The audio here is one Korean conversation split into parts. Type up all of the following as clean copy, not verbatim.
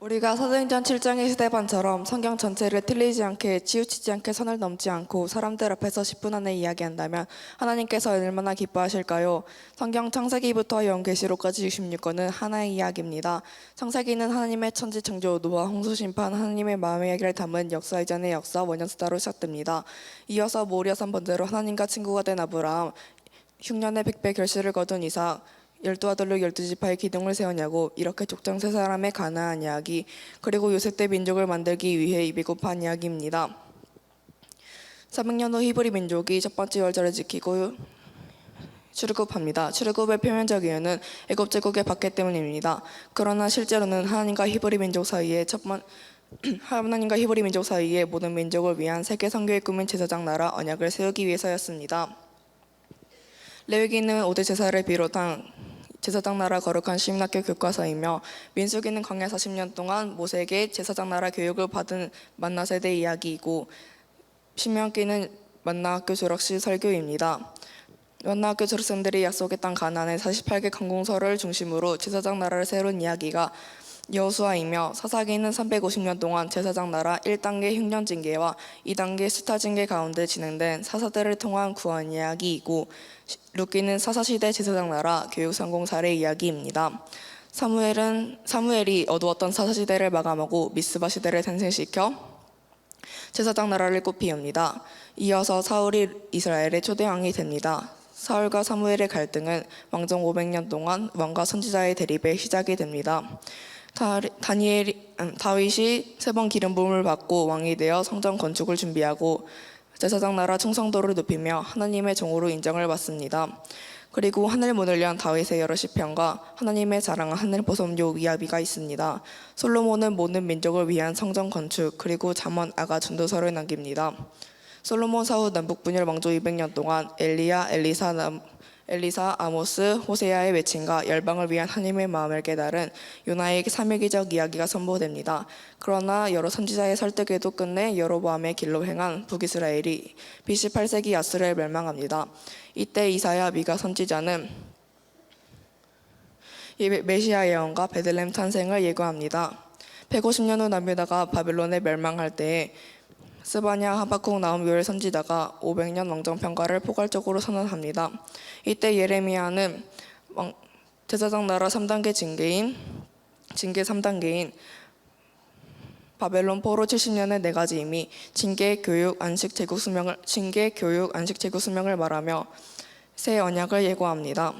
우리가 사도행전 7장의 시대반처럼 성경 전체를 틀리지 않게 치우치지 않게 선을 넘지 않고 사람들 앞에서 10분 안에 이야기한다면 하나님께서 얼마나 기뻐하실까요? 성경 창세기부터 요한계시록까지 66권은 하나의 이야기입니다. 창세기는 하나님의 천지 창조, 노아 홍수 심판, 하나님의 마음의 이야기를 담은 역사 이전의 역사 원년수다로 시작됩니다. 이어서 모리아산 번제로 하나님과 친구가 된 아브라함, 흉년의 백배 결실을 거둔 이삭, 12아들로 12지파의 기둥을 세우냐고 이렇게 족장 세 사람의 가나안 이야기, 그리고 요셉 때 민족을 만들기 위해 입이 곱한 이야기입니다. 400년 후 히브리 민족이 첫 번째 월절을 지키고 출애굽합니다. 출애굽의 표면적 이유는 애굽 제국의 박해 때문입니다. 그러나 실제로는 하나님과 히브리 민족 사이에 모든 민족을 위한 세계 선교의 꿈인 제사장 나라 언약을 세우기 위해서였습니다. 레위기는 5대 제사를 비롯한 제사장 나라 거룩한 시민학교 교과서이며, 민수기는 광야 40년 동안 모세에게 제사장 나라 교육을 받은 만나 세대 이야기이고, 신명기는 만나학교 졸업 시 설교입니다. 만나학교 졸업생들이 약속의 땅 가나안의 48개 강공서를 중심으로 제사장 나라를 세운 이야기가 여호수아이며, 사사기는 350년 동안 제사장 나라 1단계 흉년 징계와 2단계 수타 징계 가운데 진행된 사사들을 통한 구원 이야기이고, 룻기는 사사시대 제사장 나라 교육 성공 사례 이야기입니다. 사무엘이 어두웠던 사사시대를 마감하고 미스바 시대를 탄생시켜 제사장 나라를 꽃피웁니다. 이어서 사울이 이스라엘의 초대 왕이 됩니다. 사울과 사무엘의 갈등은 왕정 500년 동안 왕과 선지자의 대립의 시작이 됩니다. 다윗이 3번 기름 부음을 받고 왕이 되어 성전 건축을 준비하고 제사장 나라 충성도를 높이며 하나님의 종으로 인정을 받습니다. 그리고 하늘 문을 연 다윗의 여러 시편과 하나님의 자랑한 하늘 보섬요 이야기가 있습니다. 솔로몬은 모든 민족을 위한 성전 건축, 그리고 잠언 아가 전도서를 남깁니다. 솔로몬 사후 남북 분열 왕조 200년 동안 엘리사, 아모스, 호세아의 외침과 열방을 위한 하나님의 마음을 깨달은 요나의 3일기적 이야기가 선보됩니다. 그러나 여러 선지자의 설득에도 끝내 여로보암의 길로 행한 북이스라엘이 BC 8세기 야스를 멸망합니다. 이때 이사야, 미가 선지자는 메시아 예언과 베들레헴 탄생을 예고합니다. 150년 후 남유다가 바벨론에 멸망할 때에 스바냐, 하박국, 나훔, 요엘 선지자가 500년 왕정평가를 포괄적으로 선언합니다. 이때 예레미야는 제사장 나라 3단계 징계 3단계인 바벨론 포로 70년의 4가지 의미, 징계, 교육, 안식, 제국 수명을 말하며 새 언약을 예고합니다.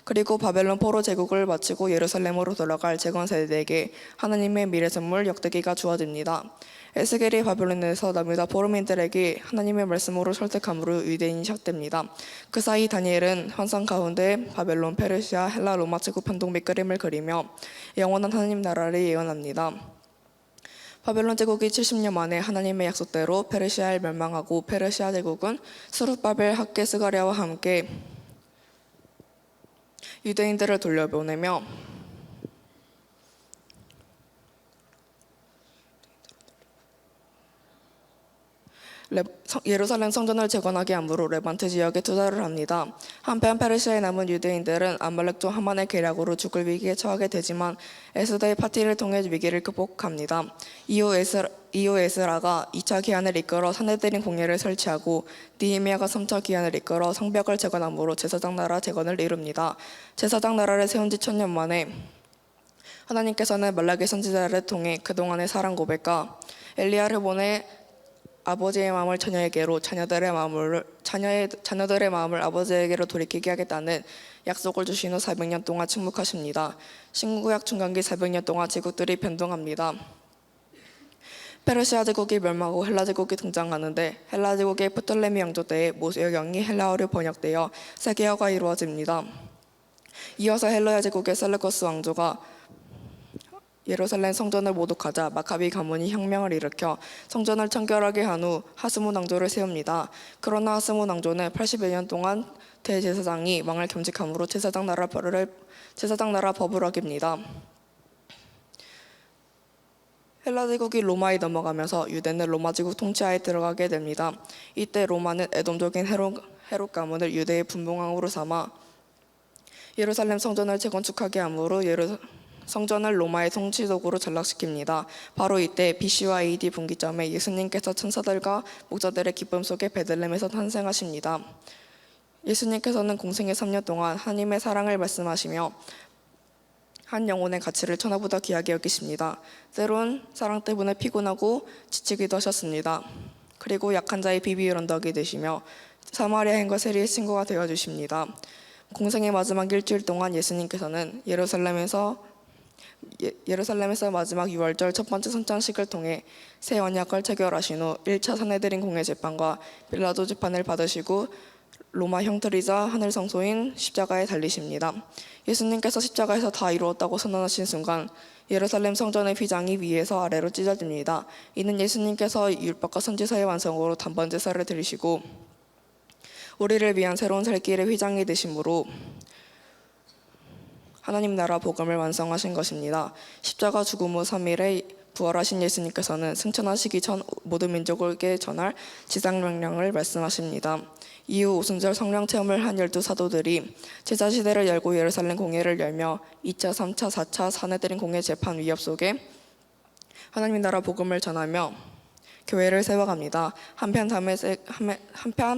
그리고 바벨론 포로 제국을 마치고 예루살렘으로 돌아갈 재건 세대에게 하나님의 미래 선물 역대기가 주어집니다. 에스겔이 바벨론에서 남유다 포로민들에게 하나님의 말씀으로 설득함으로 유대인이 시작됩니다. 그 사이 다니엘은 환상 가운데 바벨론, 페르시아, 헬라, 로마 제국 변동 및 그림을 그리며 영원한 하나님 나라를 예언합니다. 바벨론 제국이 70년 만에 하나님의 약속대로 페르시아에 멸망하고, 페르시아 제국은 스룹바벨, 학개, 스가랴와 함께 유대인들을 돌려보내며 예루살렘 성전을 재건하게 함으로 레반트 지역에 투자를 합니다. 한편 페르시아에 남은 유대인들은 아말렉 종 하만의 계략으로 죽을 위기에 처하게 되지만 에스더의 파티를 통해 위기를 극복합니다. 이후 에스라가 2차 기한을 이끌어 산헤드린 공회를 설치하고, 느헤미야가 3차 기한을 이끌어 성벽을 재건함으로 제사장 나라 재건을 이룹니다. 제사장 나라를 세운 지 1000년 만에 하나님께서는 말라기 선지자를 통해 그동안의 사랑 고백과 엘리야를 보내 아버지의 마음을 자녀에게로, 자녀들의 마음을 아버지에게로 돌이키게 하겠다는 약속을 주신 후 400년 동안 침묵하십니다. 신구약 중간기 400년 동안 제국들이 변동합니다. 페르시아 제국이 멸망하고 헬라 제국이 등장하는데, 헬라 제국의 프톨레미 왕조 때에 모세경이 헬라어로 번역되어 세계화가 이루어집니다. 이어서 헬라야 제국의 셀레코스 왕조가 예루살렘 성전을 모독하자 마카비 가문이 혁명을 일으켜 성전을 청결하게 한 후 하스몬 왕조를 세웁니다. 그러나 하스몬 왕조는 81년 동안 대제사장이 왕을 겸직함으로 제사장 나라 법을 어깁니다. 헬라 제국이 로마에 넘어가면서 유대는 로마 제국 통치하에 들어가게 됩니다. 이때 로마는 에돔족인 헤롯 가문을 유대의 분봉왕으로 삼아 예루살렘 성전을 재건축하게 함으로 성전을 로마의 통치도구로 전락시킵니다. 바로 이때 BC와 AD 분기점에 예수님께서 천사들과 목자들의 기쁨 속에 베들레헴에서 탄생하십니다. 예수님께서는 공생의 3년 동안 하나님의 사랑을 말씀하시며 한 영혼의 가치를 천하보다 귀하게 여기십니다. 때론 사랑 때문에 피곤하고 지치기도 하셨습니다. 그리고 약한 자의 비비울 언덕이 되시며 사마리아인과 세리의 친구가 되어주십니다. 공생의 마지막 일주일 동안 예수님께서는 예루살렘에서 마지막 6월절 첫 번째 성찬식을 통해 새 언약을 체결하신 후 1차 산헤드린 공회 재판과 빌라도 재판을 받으시고 로마 형틀이자 하늘 성소인 십자가에 달리십니다. 예수님께서 십자가에서 다 이루었다고 선언하신 순간 예루살렘 성전의 휘장이 위에서 아래로 찢어집니다. 이는 예수님께서 율법과 선지서의 완성으로 단번 제사를 드리시고 우리를 위한 새로운 살 길의 휘장이 되심으로 하나님 나라 복음을 완성하신 것입니다. 십자가 죽음 후 3일에 부활하신 예수님께서는 승천하시기 전 모든 민족에게 전할 지상명령을 말씀하십니다. 이후 오순절 성령 체험을 한 12사도들이 제자시대를 열고 예루살렘 공회를 열며 2차, 3차, 4차 산헤드린 공회 재판 위협 속에 하나님 나라 복음을 전하며 교회를 세워갑니다. 한편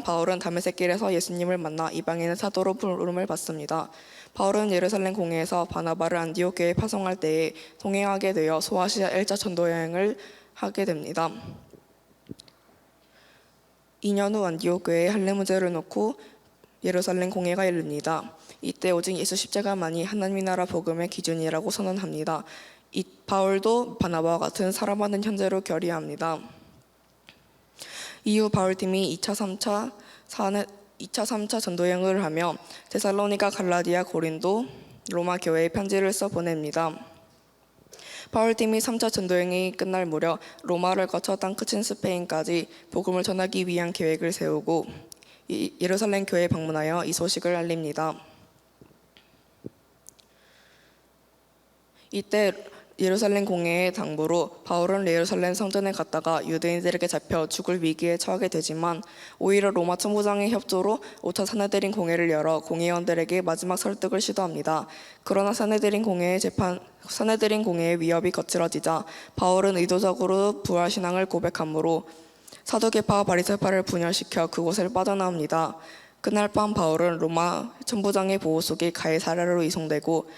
바울은 다메섹길에서 예수님을 만나 이방인의 사도로 부름을 받습니다. 바울은 예루살렘 공회에서 바나바를 안디옥 교회에 파송할 때에 동행하게 되어 소아시아 1차 전도 여행을 하게 됩니다. 2년 후 안디옥 교회에 할례 문제를 놓고 예루살렘 공회가 열립니다. 이때 오직 예수 십자가만이 하나님의 나라 복음의 기준이라고 선언합니다. 바울도 바나바와 같은 사랑받는 현재로 결의합니다. 이후 바울팀이 2차, 3차 전도여행을 하며 데살로니가, 갈라디아, 고린도, 로마 교회에 편지를 써 보냅니다. 바울팀이 3차 전도여행이 끝날 무렵 로마를 거쳐 땅끝인 스페인까지 복음을 전하기 위한 계획을 세우고 예루살렘 교회에 방문하여 이 소식을 알립니다. 이때 예루살렘 공회의 당부로 바울은 예루살렘 성전에 갔다가 유대인들에게 잡혀 죽을 위기에 처하게 되지만 오히려 로마 천부장의 협조로 5차 산헤드린 공회를 열어 공회원들에게 마지막 설득을 시도합니다. 그러나 산헤드린 공회의 위협이 거칠어지자 바울은 의도적으로 부활신앙을 고백하므로 사두개파와 바리새파를 분열시켜 그곳을 빠져나옵니다. 그날 밤 바울은 로마 천부장의 보호 속에 가이사랴로 이송되고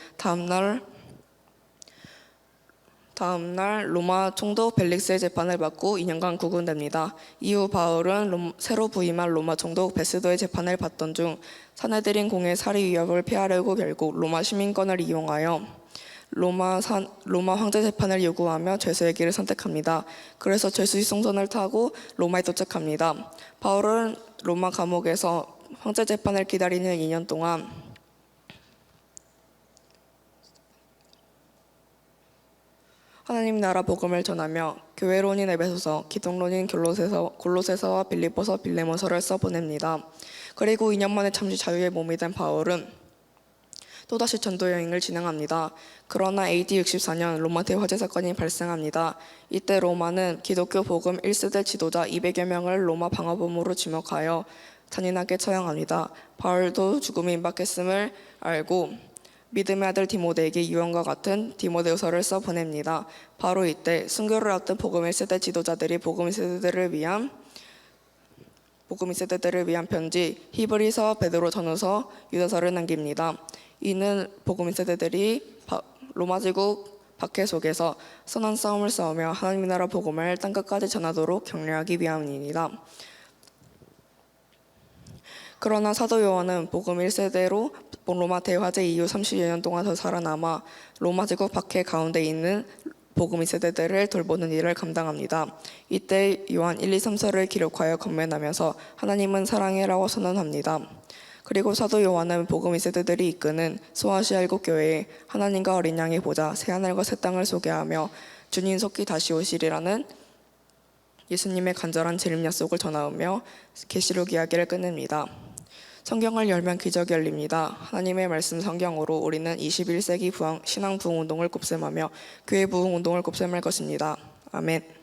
다음날 로마 총독 벨릭스의 재판을 받고 2년간 구금됩니다. 이후 바울은 새로 부임한 로마 총독 베스도의 재판을 받던 중 산헤드린 공회 살해 위협을 피하려고 결국 로마 시민권을 이용하여 로마 황제 재판을 요구하며 죄수의 길을 선택합니다. 그래서 죄수 수송선을 타고 로마에 도착합니다. 바울은 로마 감옥에서 황제 재판을 기다리는 2년 동안 하나님 나라 복음을 전하며 교회론인 에베소서, 기독론인 골로새서와 빌립보서, 빌레몬서를 써보냅니다. 그리고 2년 만에 잠시 자유의 몸이 된 바울은 또다시 전도여행을 진행합니다. 그러나 AD 64년 로마 대화재 사건이 발생합니다. 이때 로마는 기독교 복음 1세대 지도자 200여 명을 로마 방화범으로 지목하여 잔인하게 처형합니다. 바울도 죽음이 임박했음을 알고 믿음의 아들 디모데에게 유언과 같은 디모데후서를 써 보냅니다. 바로 이때 순교를 앞둔 복음 1세대 지도자들이 복음 2세대들을 위한 편지 히브리서, 베드로 전후서, 유다서를 남깁니다. 이는 복음 2세대들이 로마 제국 박해 속에서 선한 싸움을 싸우며 하나님의 나라 복음을 땅끝까지 전하도록 격려하기 위함입니다. 그러나 사도 요한은 복음 1세대로 로마 대화재 이후 30여 년 동안 더 살아남아 로마 제국 박해 가운데 있는 복음 2세대들을 돌보는 일을 감당합니다. 이때 요한 1, 2, 3서를 기록하여 건면하면서 하나님은 사랑이라고 선언합니다. 그리고 사도 요한은 복음 2세대들이 이끄는 소아시아 7교회에 하나님과 어린 양의 보좌, 새하늘과 새 땅을 소개하며 주님 속히 다시 오시리라는 예수님의 간절한 재림 약속을 전하며 계시록 이야기를 끝냅니다. 성경을 열면 기적이 열립니다. 하나님의 말씀 성경으로 우리는 21세기 신앙 부흥운동을 곱셈하며 교회 부흥운동을 곱셈할 것입니다. 아멘.